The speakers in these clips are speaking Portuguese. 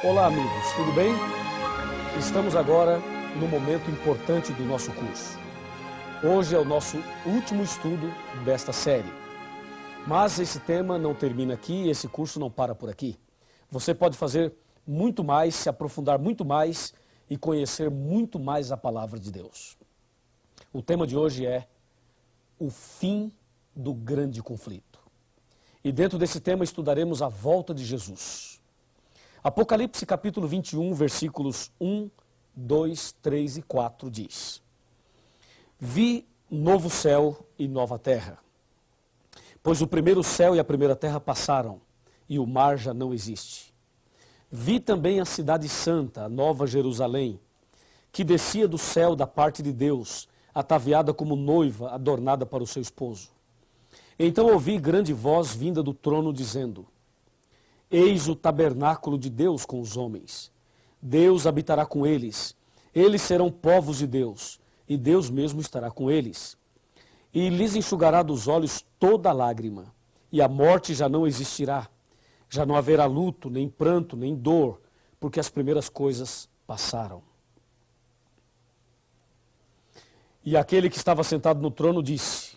Olá, amigos, tudo bem? Estamos agora no momento importante do nosso curso. Hoje é o nosso último estudo desta série. Mas esse tema não termina aqui, esse curso não para por aqui. Você pode fazer muito mais, se aprofundar muito mais e conhecer muito mais a palavra de Deus. O tema de hoje é o fim do grande conflito. E dentro desse tema estudaremos a volta de Jesus. Apocalipse capítulo 21, versículos 1, 2, 3 e 4 diz: Vi novo céu e nova terra, pois o primeiro céu e a primeira terra passaram, e o mar já não existe. Vi também a cidade santa, a nova Jerusalém, que descia do céu da parte de Deus, ataviada como noiva adornada para o seu esposo. Então ouvi grande voz vinda do trono dizendo: Eis o tabernáculo de Deus com os homens. Deus habitará com eles. Eles serão povos de Deus, e Deus mesmo estará com eles. E lhes enxugará dos olhos toda lágrima, e a morte já não existirá. Já não haverá luto, nem pranto, nem dor, porque as primeiras coisas passaram. E aquele que estava sentado no trono disse: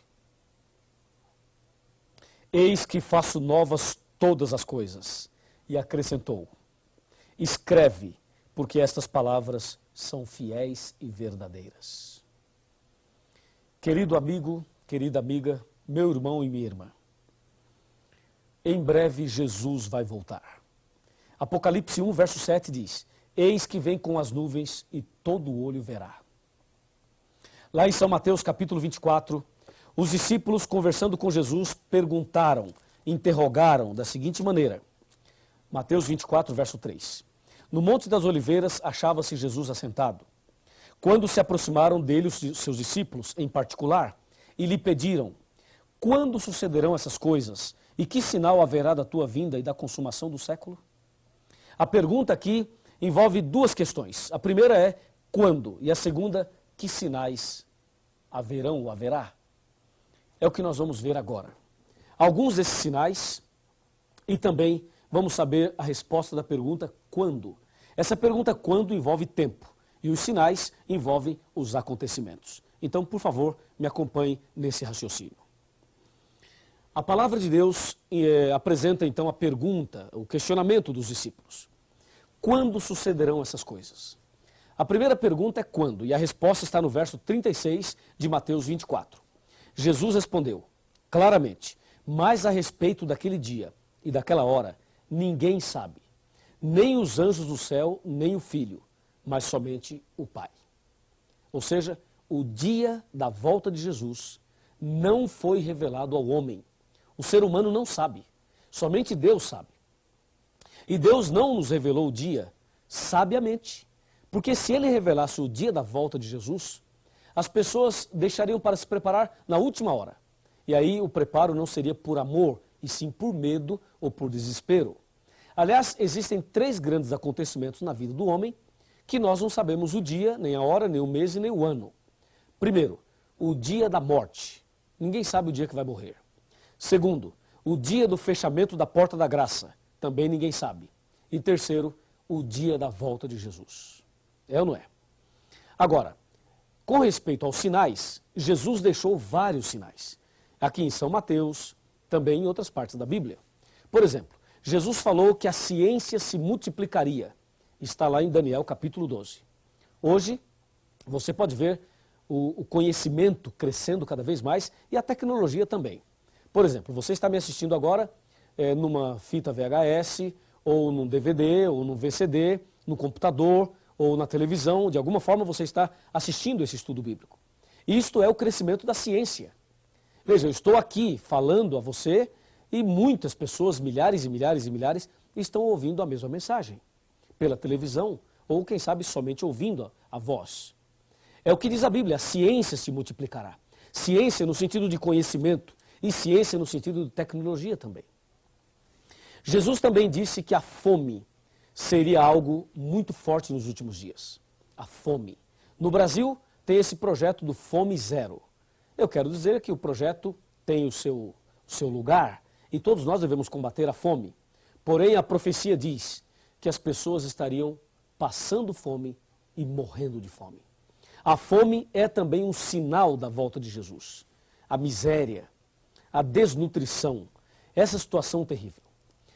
Eis que faço novas todas as coisas. E acrescentou: Escreve, porque estas palavras são fiéis e verdadeiras. Querido amigo, querida amiga, meu irmão e minha irmã, em breve Jesus vai voltar. Apocalipse 1, verso 7 diz: Eis que vem com as nuvens e todo olho verá. Lá em São Mateus capítulo 24, os discípulos conversando com Jesus perguntaram, interrogaram da seguinte maneira. Mateus 24, verso 3. No Monte das Oliveiras achava-se Jesus assentado. Quando se aproximaram dele os seus discípulos, em particular, e lhe pediram: Quando sucederão essas coisas? E que sinal haverá da tua vinda e da consumação do século? A pergunta aqui envolve duas questões. A primeira é quando? E a segunda, que sinais haverão ou haverá? É o que nós vamos ver agora. Alguns desses sinais e também vamos saber a resposta da pergunta quando. Essa pergunta quando envolve tempo e os sinais envolvem os acontecimentos. Então, por favor, me acompanhe nesse raciocínio. A palavra de Deus apresenta então a pergunta, o questionamento dos discípulos. Quando sucederão essas coisas? A primeira pergunta é quando, e a resposta está no verso 36 de Mateus 24. Jesus respondeu claramente: Mas a respeito daquele dia e daquela hora, ninguém sabe, nem os anjos do céu, nem o Filho, mas somente o Pai. Ou seja, o dia da volta de Jesus não foi revelado ao homem. O ser humano não sabe, somente Deus sabe. E Deus não nos revelou o dia sabiamente, porque se Ele revelasse o dia da volta de Jesus, as pessoas deixariam para se preparar na última hora. E aí o preparo não seria por amor, e sim por medo ou por desespero. Aliás, existem três grandes acontecimentos na vida do homem que nós não sabemos o dia, nem a hora, nem o mês e nem o ano. Primeiro, o dia da morte. Ninguém sabe o dia que vai morrer. Segundo, o dia do fechamento da porta da graça. Também ninguém sabe. E terceiro, o dia da volta de Jesus. É ou não é? Agora, com respeito aos sinais, Jesus deixou vários sinais. Aqui em São Mateus, também em outras partes da Bíblia. Por exemplo, Jesus falou que a ciência se multiplicaria. Está lá em Daniel capítulo 12. Hoje, você pode ver o conhecimento crescendo cada vez mais e a tecnologia também. Por exemplo, você está me assistindo agora numa fita VHS, ou num DVD, ou num VCD, no computador, ou na televisão. De alguma forma você está assistindo esse estudo bíblico. Isto é o crescimento da ciência. Veja, eu estou aqui falando a você e muitas pessoas, milhares e milhares e milhares, estão ouvindo a mesma mensagem. Pela televisão, ou quem sabe somente ouvindo a voz. É o que diz a Bíblia, a ciência se multiplicará. Ciência no sentido de conhecimento e ciência no sentido de tecnologia também. Jesus também disse que a fome seria algo muito forte nos últimos dias. A fome. No Brasil, tem esse projeto do Fome Zero. Eu quero dizer que o projeto tem o seu lugar e todos nós devemos combater a fome. Porém, a profecia diz que as pessoas estariam passando fome e morrendo de fome. A fome é também um sinal da volta de Jesus. A miséria, a desnutrição, essa situação terrível.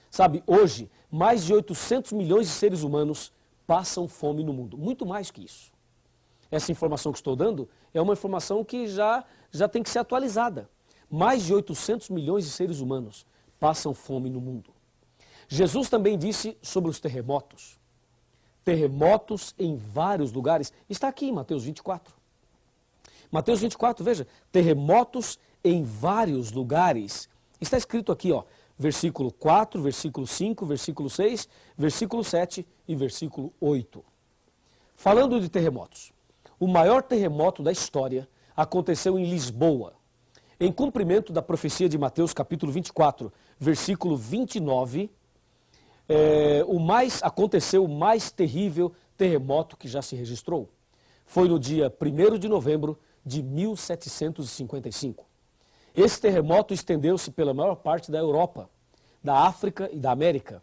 Sabe, hoje, mais de 800 milhões de seres humanos passam fome no mundo, muito mais que isso. Essa informação que estou dando é uma informação que já tem que ser atualizada. Mais de 800 milhões de seres humanos passam fome no mundo. Jesus também disse sobre os terremotos. Terremotos em vários lugares. Está aqui em Mateus 24. Mateus 24, veja, terremotos em vários lugares. Está escrito aqui, ó, versículo 4, versículo 5, versículo 6, versículo 7 e versículo 8. Falando de terremotos, o maior terremoto da história aconteceu em Lisboa, em cumprimento da profecia de Mateus capítulo 24, versículo 29, aconteceu o mais terrível terremoto que já se registrou. Foi no dia 1º de novembro de 1755. Esse terremoto estendeu-se pela maior parte da Europa, da África e da América.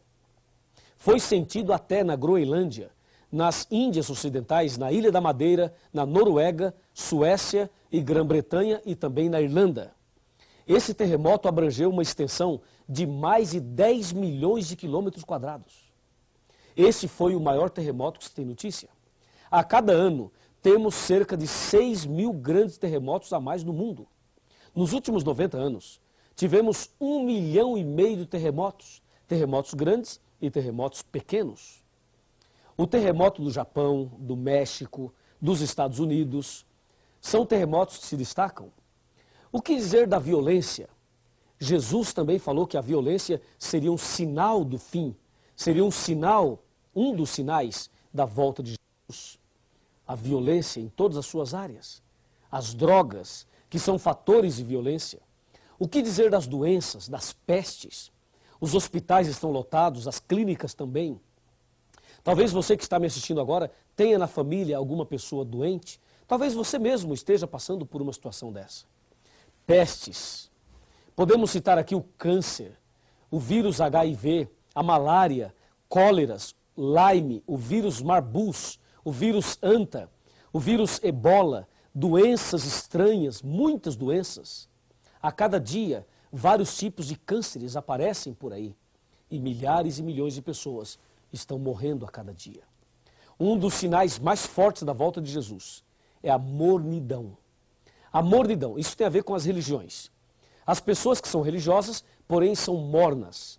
Foi sentido até na Groenlândia, nas Índias Ocidentais, na Ilha da Madeira, na Noruega, Suécia e Grã-Bretanha e também na Irlanda. Esse terremoto abrangeu uma extensão de mais de 10 milhões de quilômetros quadrados. Esse foi o maior terremoto que se tem notícia. A cada ano, temos cerca de 6 mil grandes terremotos a mais no mundo. Nos últimos 90 anos, tivemos 1,5 milhão de terremotos. Terremotos grandes e terremotos pequenos. O terremoto do Japão, do México, dos Estados Unidos, são terremotos que se destacam. O que dizer da violência? Jesus também falou que a violência seria um sinal do fim, seria um dos sinais da volta de Jesus. A violência em todas as suas áreas, as drogas, que são fatores de violência. O que dizer das doenças, das pestes? Os hospitais estão lotados, as clínicas também. Talvez você que está me assistindo agora tenha na família alguma pessoa doente. Talvez você mesmo esteja passando por uma situação dessa. Pestes. Podemos citar aqui o câncer, o vírus HIV, a malária, cóleras, Lyme, o vírus Marbus, o vírus Anta, o vírus Ebola, doenças estranhas, muitas doenças. A cada dia, vários tipos de cânceres aparecem por aí e milhares e milhões de pessoas estão morrendo a cada dia. Um dos sinais mais fortes da volta de Jesus é a mornidão. A mornidão, isso tem a ver com as religiões. As pessoas que são religiosas, porém, são mornas.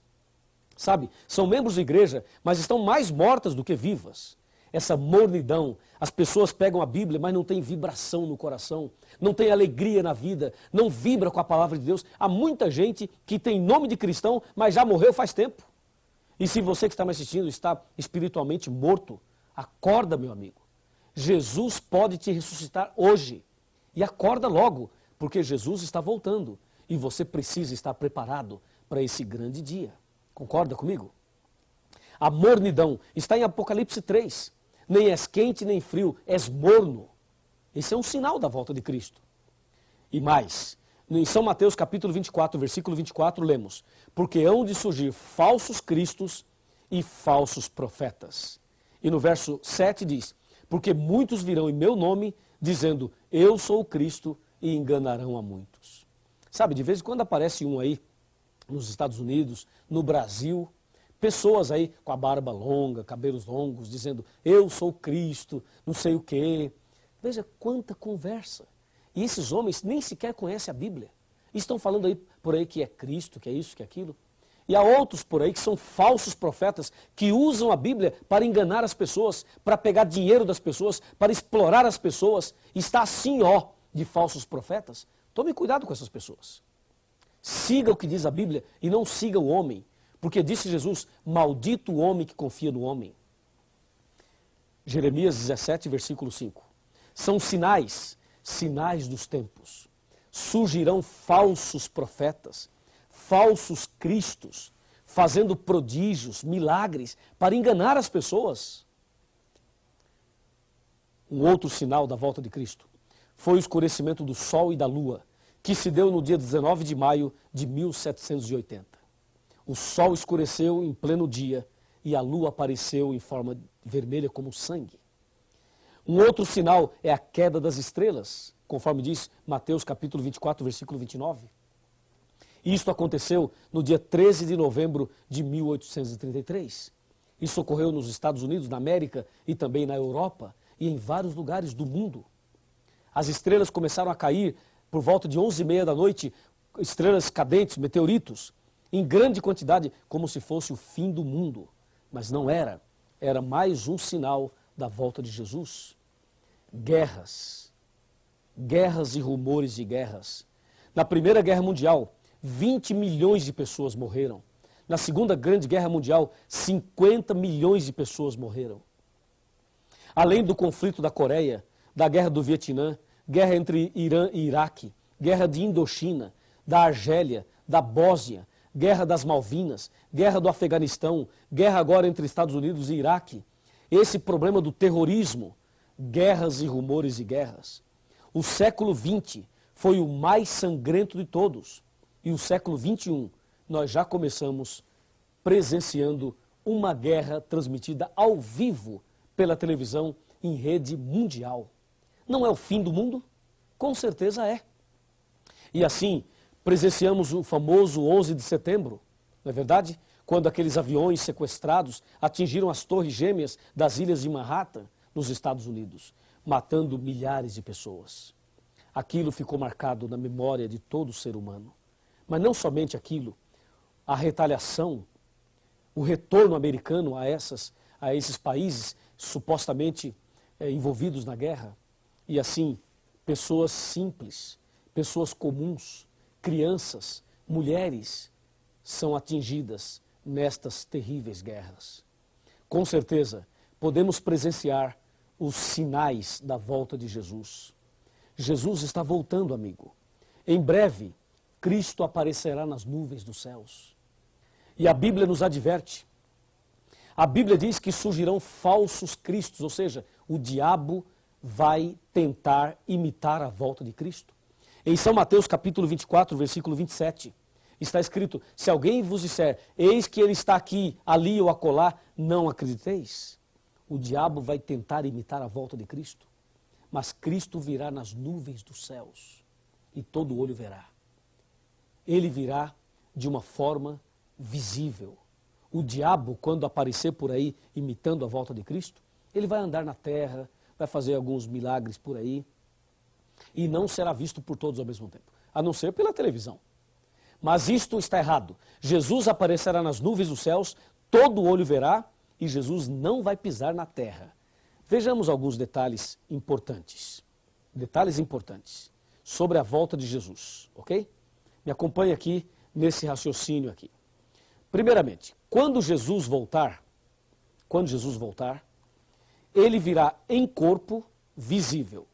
Sabe, são membros da igreja, mas estão mais mortas do que vivas. Essa mornidão, as pessoas pegam a Bíblia, mas não tem vibração no coração, não tem alegria na vida, não vibra com a palavra de Deus. Há muita gente que tem nome de cristão, mas já morreu faz tempo. E se você que está me assistindo está espiritualmente morto, acorda, meu amigo. Jesus pode te ressuscitar hoje. E acorda logo, porque Jesus está voltando. E você precisa estar preparado para esse grande dia. Concorda comigo? A mornidão está em Apocalipse 3. Nem és quente nem frio, és morno. Esse é um sinal da volta de Cristo. E mais, em São Mateus capítulo 24, versículo 24, lemos: porque hão de surgir falsos cristos e falsos profetas. E no verso 7 diz: porque muitos virão em meu nome, dizendo, eu sou o Cristo, e enganarão a muitos. Sabe, de vez em quando aparece um aí, nos Estados Unidos, no Brasil, pessoas aí com a barba longa, cabelos longos, dizendo, eu sou o Cristo, não sei o quê. Veja quanta conversa. E esses homens nem sequer conhecem a Bíblia. Estão falando aí por aí que é Cristo, que é isso, que é aquilo. E há outros por aí que são falsos profetas, que usam a Bíblia para enganar as pessoas, para pegar dinheiro das pessoas, para explorar as pessoas. Está assim, ó, de falsos profetas. Tome cuidado com essas pessoas. Siga o que diz a Bíblia e não siga o homem. Porque disse Jesus, maldito o homem que confia no homem. Jeremias 17, versículo 5. São sinais dos tempos. Surgirão falsos profetas, falsos cristos, fazendo prodígios, milagres, para enganar as pessoas. Um outro sinal da volta de Cristo foi o escurecimento do sol e da lua, que se deu no dia 19 de maio de 1780. O sol escureceu em pleno dia, e a lua apareceu em forma vermelha como sangue. Um outro sinal é a queda das estrelas, conforme diz Mateus capítulo 24, versículo 29. Isto aconteceu no dia 13 de novembro de 1833. Isso ocorreu nos Estados Unidos, na América e também na Europa e em vários lugares do mundo. As estrelas começaram a cair por volta de 11h30 da noite, estrelas cadentes, meteoritos, em grande quantidade, como se fosse o fim do mundo. Mas não era. Era mais um sinal da volta de Jesus. Guerras. Guerras e rumores de guerras. Na Primeira Guerra Mundial, 20 milhões de pessoas morreram. Na Segunda Grande Guerra Mundial, 50 milhões de pessoas morreram. Além do conflito da Coreia, da Guerra do Vietnã, guerra entre Irã e Iraque, guerra de Indochina, da Argélia, da Bósnia, guerra das Malvinas, guerra do Afeganistão, guerra agora entre Estados Unidos e Iraque. Esse problema do terrorismo, guerras e rumores de guerras. O século XX foi o mais sangrento de todos. E o século XXI, nós já começamos presenciando uma guerra transmitida ao vivo pela televisão em rede mundial. Não é o fim do mundo? Com certeza é. E assim, presenciamos o famoso 11 de setembro, não é verdade? Quando aqueles aviões sequestrados atingiram as torres gêmeas das ilhas de Manhattan, nos Estados Unidos, matando milhares de pessoas. Aquilo ficou marcado na memória de todo ser humano. Mas não somente aquilo, a retaliação, o retorno americano a esses países supostamente envolvidos na guerra. E assim, pessoas simples, pessoas comuns, crianças, mulheres são atingidas nestas terríveis guerras. Com certeza, podemos presenciar os sinais da volta de Jesus. Jesus está voltando, amigo. Em breve, Cristo aparecerá nas nuvens dos céus. E a Bíblia nos adverte. A Bíblia diz que surgirão falsos cristos, ou seja, o diabo vai tentar imitar a volta de Cristo. Em São Mateus capítulo 24, versículo 27, está escrito: se alguém vos disser, eis que ele está aqui, ali ou acolá, não acrediteis. O diabo vai tentar imitar a volta de Cristo, mas Cristo virá nas nuvens dos céus e todo olho verá. Ele virá de uma forma visível. O diabo, quando aparecer por aí imitando a volta de Cristo, ele vai andar na terra, vai fazer alguns milagres por aí e não será visto por todos ao mesmo tempo, a não ser pela televisão. Mas isto está errado. Jesus aparecerá nas nuvens dos céus, todo olho verá e Jesus não vai pisar na terra. Vejamos alguns detalhes importantes. Detalhes importantes sobre a volta de Jesus, ok? Me acompanhe aqui nesse raciocínio aqui. Primeiramente, quando Jesus voltar, ele virá em corpo visível.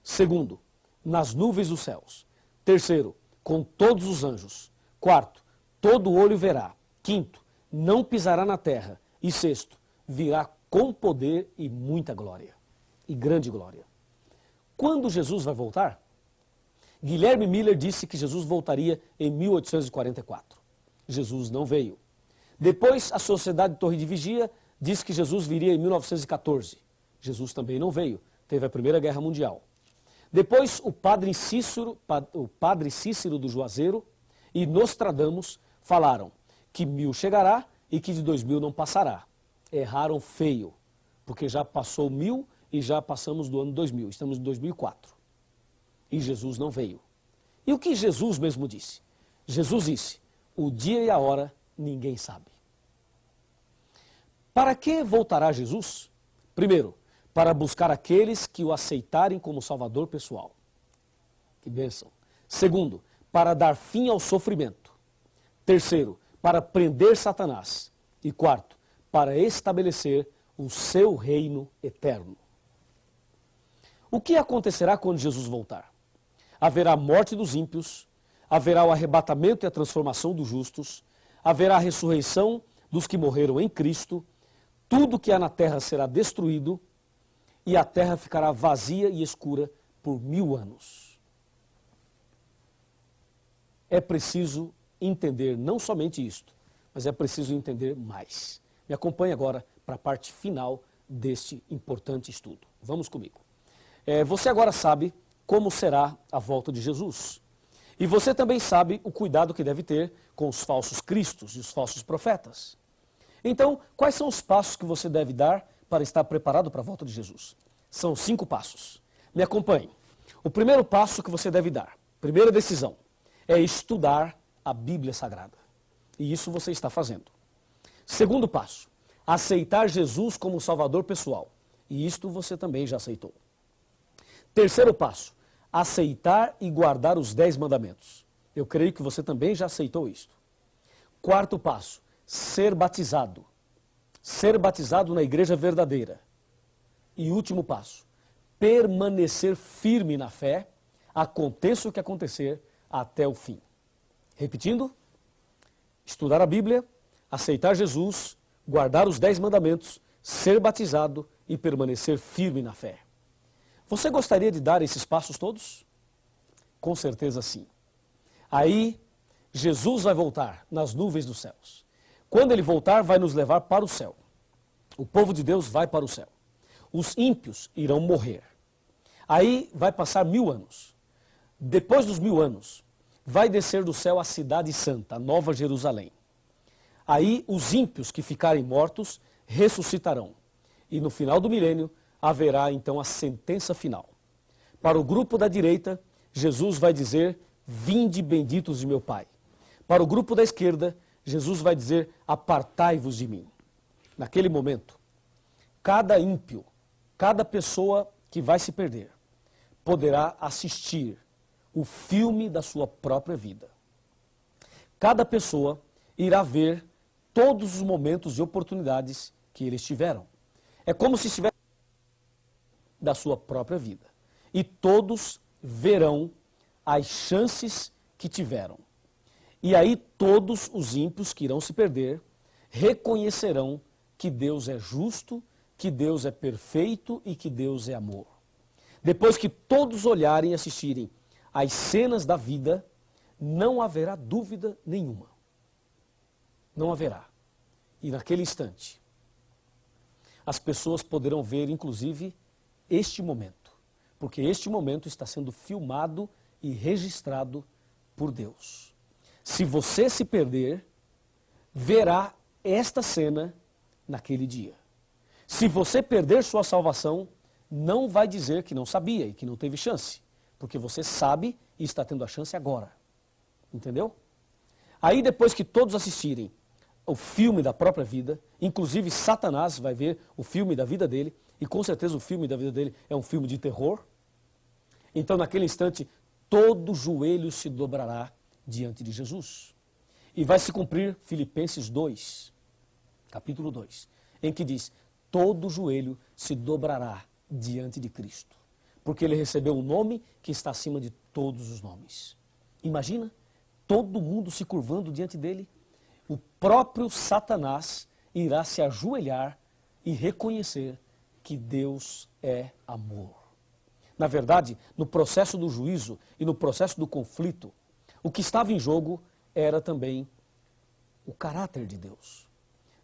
Segundo, nas nuvens dos céus. Terceiro, com todos os anjos. Quarto, todo olho verá. Quinto, não pisará na terra. E sexto, virá com poder e muita glória. E grande glória. Quando Jesus vai voltar? Guilherme Miller disse que Jesus voltaria em 1844. Jesus não veio. Depois, a Sociedade Torre de Vigia disse que Jesus viria em 1914. Jesus também não veio. Teve a Primeira Guerra Mundial. Depois, o padre Cícero do Juazeiro e Nostradamus falaram que 1000 chegará e que de 2000 não passará. Erraram feio, porque já passou 1000 e já passamos do ano 2000. Estamos em 2004. E Jesus não veio. E o que Jesus mesmo disse? Jesus disse: o dia e a hora ninguém sabe. Para que voltará Jesus? Primeiro, para buscar aqueles que o aceitarem como Salvador pessoal. Que bênção. Segundo, para dar fim ao sofrimento. Terceiro, para prender Satanás. E quarto, para estabelecer o seu reino eterno. O que acontecerá quando Jesus voltar? Haverá a morte dos ímpios, haverá o arrebatamento e a transformação dos justos, haverá a ressurreição dos que morreram em Cristo, tudo que há na terra será destruído e a terra ficará vazia e escura por 1000 anos. É preciso entender não somente isto, mas é preciso entender mais. Me acompanhe agora para a parte final deste importante estudo. Vamos comigo. Você agora sabe como será a volta de Jesus. E você também sabe o cuidado que deve ter com os falsos cristos e os falsos profetas. Então, quais são os passos que você deve dar para estar preparado para a volta de Jesus? São 5 passos. Me acompanhe. O primeiro passo que você deve dar, primeira decisão, é estudar a Bíblia Sagrada. E isso você está fazendo. Segundo passo, aceitar Jesus como Salvador pessoal. E isto você também já aceitou. Terceiro passo, aceitar e guardar os 10 mandamentos. Eu creio que você também já aceitou isto. Quarto passo, ser batizado. Ser batizado na igreja verdadeira. E último passo, permanecer firme na fé, aconteça o que acontecer, até o fim. Repetindo, estudar a Bíblia, aceitar Jesus, guardar os 10 mandamentos, ser batizado e permanecer firme na fé. Você gostaria de dar esses passos todos? Com certeza sim. Aí, Jesus vai voltar nas nuvens dos céus. Quando ele voltar, vai nos levar para o céu. O povo de Deus vai para o céu. Os ímpios irão morrer. Aí vai passar 1000 anos. Depois dos 1000 anos, vai descer do céu a cidade santa, a Nova Jerusalém. Aí os ímpios que ficarem mortos ressuscitarão. E no final do milênio haverá então a sentença final. Para o grupo da direita, Jesus vai dizer, vinde benditos de meu Pai. Para o grupo da esquerda, Jesus vai dizer, apartai-vos de mim. Naquele momento, cada ímpio, cada pessoa que vai se perder, poderá assistir o filme da sua própria vida. Cada pessoa irá ver todos os momentos e oportunidades que eles tiveram. É como se estivesse da sua própria vida. E todos verão as chances que tiveram. E aí todos os ímpios que irão se perder reconhecerão que Deus é justo, que Deus é perfeito e que Deus é amor. Depois que todos olharem e assistirem às cenas da vida, não haverá dúvida nenhuma. Não haverá. E naquele instante, as pessoas poderão ver, inclusive, este momento. Porque este momento está sendo filmado e registrado por Deus. Se você se perder, verá esta cena naquele dia. Se você perder sua salvação, não vai dizer que não sabia e que não teve chance. Porque você sabe e está tendo a chance agora. Entendeu? Aí depois que todos assistirem o filme da própria vida, inclusive Satanás vai ver o filme da vida dele, e com certeza o filme da vida dele é um filme de terror. Então naquele instante, todo joelho se dobrará diante de Jesus. E vai se cumprir Filipenses 2, capítulo 2, em que diz, todo joelho se dobrará diante de Cristo, porque ele recebeu um nome que está acima de todos os nomes. Imagina, todo mundo se curvando diante dele, o próprio Satanás irá se ajoelhar e reconhecer que Deus é amor. Na verdade, no processo do juízo e no processo do conflito, o que estava em jogo era também o caráter de Deus.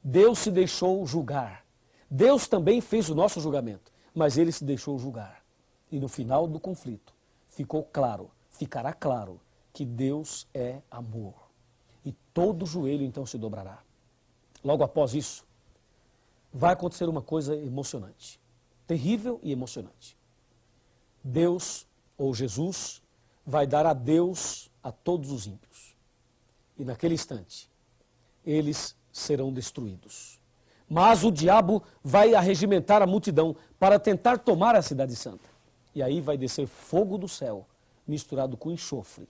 Deus se deixou julgar. Deus também fez o nosso julgamento, mas ele se deixou julgar. E no final do conflito, ficará claro que Deus é amor. E todo joelho então se dobrará. Logo após isso, vai acontecer uma coisa emocionante. Terrível e emocionante. Deus, ou Jesus, vai dar adeus a todos os ímpios. E naquele instante, eles serão destruídos. Mas o diabo vai arregimentar a multidão para tentar tomar a cidade santa. E aí vai descer fogo do céu, misturado com enxofre.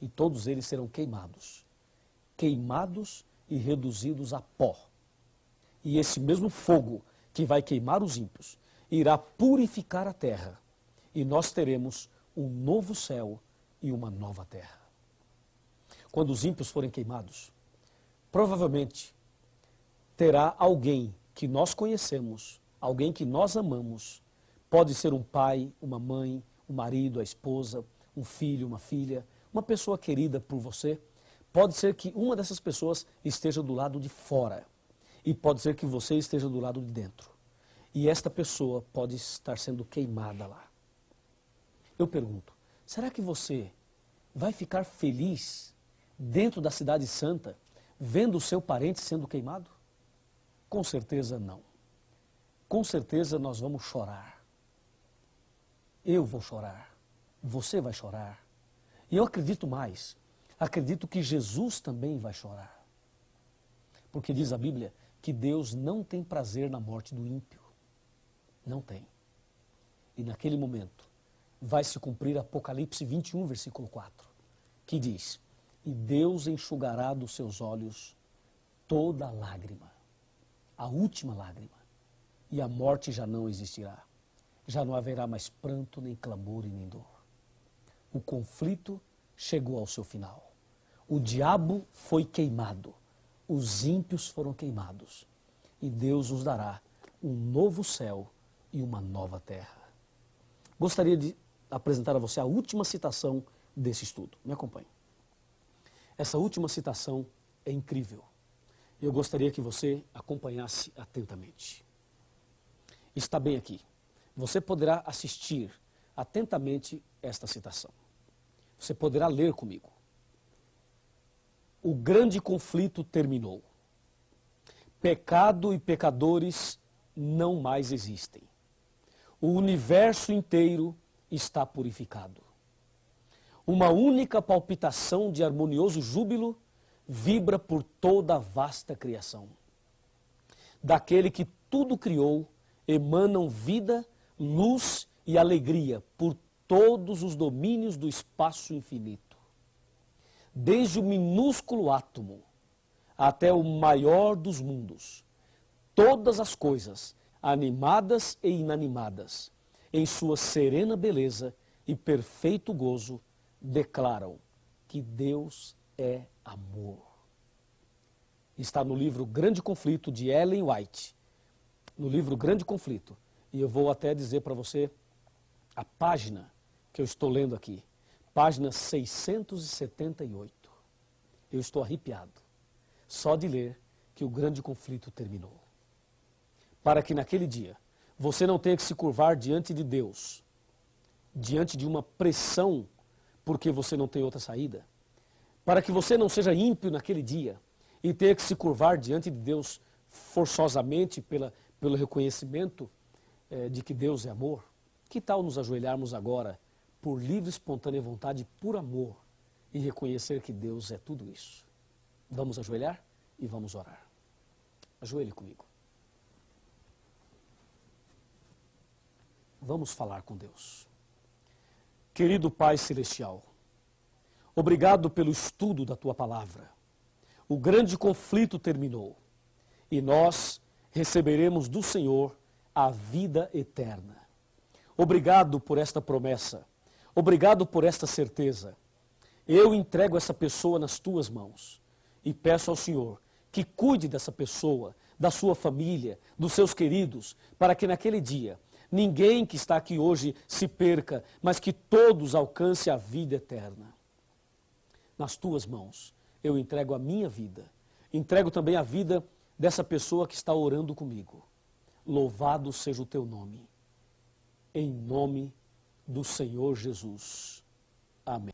E todos eles serão queimados. Queimados e reduzidos a pó. E esse mesmo fogo que vai queimar os ímpios, irá purificar a terra. E nós teremos um novo céu e uma nova terra. Quando os ímpios forem queimados, provavelmente terá alguém que nós conhecemos, alguém que nós amamos, pode ser um pai, uma mãe, um marido, a esposa, um filho, uma filha, uma pessoa querida por você. Pode ser que uma dessas pessoas esteja do lado de fora. E pode ser que você esteja do lado de dentro. E esta pessoa pode estar sendo queimada lá. Eu pergunto, será que você vai ficar feliz dentro da cidade santa, vendo o seu parente sendo queimado? Com certeza não. Com certeza nós vamos chorar. Eu vou chorar. Você vai chorar. E eu acredito mais. Acredito que Jesus também vai chorar. Porque diz a Bíblia que Deus não tem prazer na morte do ímpio. Não tem. E naquele momento vai se cumprir Apocalipse 21, versículo 4, que diz: e Deus enxugará dos seus olhos toda lágrima, a última lágrima, e a morte já não existirá. Já não haverá mais pranto, nem clamor e nem dor. O conflito chegou ao seu final. O diabo foi queimado, os ímpios foram queimados, e Deus nos dará um novo céu e uma nova terra. Gostaria de apresentar a você a última citação desse estudo. Me acompanhe. Essa última citação é incrível. Eu gostaria que você acompanhasse atentamente. Está bem aqui. Você poderá assistir atentamente esta citação. Você poderá ler comigo. O grande conflito terminou. Pecado e pecadores não mais existem. O universo inteiro está purificado. Uma única palpitação de harmonioso júbilo vibra por toda a vasta criação. Daquele que tudo criou, emanam vida, luz e alegria por todos os domínios do espaço infinito. Desde o minúsculo átomo até o maior dos mundos, todas as coisas, animadas e inanimadas, em sua serena beleza e perfeito gozo, declaram que Deus é amor. Está no livro Grande Conflito, de Ellen White. No livro Grande Conflito. E eu vou até dizer para você a página que eu estou lendo aqui. Página 678. Eu estou arrepiado só de ler que o grande conflito terminou. Para que naquele dia você não tenha que se curvar diante de Deus, diante de uma pressão, porque você não tem outra saída. Para que você não seja ímpio naquele dia e tenha que se curvar diante de Deus forçosamente pelo reconhecimento de que Deus é amor. Que tal nos ajoelharmos agora por livre, espontânea vontade, por amor, e reconhecer que Deus é tudo isso? Vamos ajoelhar e vamos orar. Ajoelhe comigo. Vamos falar com Deus. Querido Pai Celestial, obrigado pelo estudo da Tua Palavra. O grande conflito terminou e nós receberemos do Senhor a vida eterna. Obrigado por esta promessa. Obrigado por esta certeza. Eu entrego essa pessoa nas Tuas mãos e peço ao Senhor que cuide dessa pessoa, da sua família, dos seus queridos, para que naquele dia ninguém que está aqui hoje se perca, mas que todos alcancem a vida eterna. Nas Tuas mãos eu entrego a minha vida, entrego também a vida dessa pessoa que está orando comigo. Louvado seja o Teu nome. Em nome do Senhor Jesus. Amém.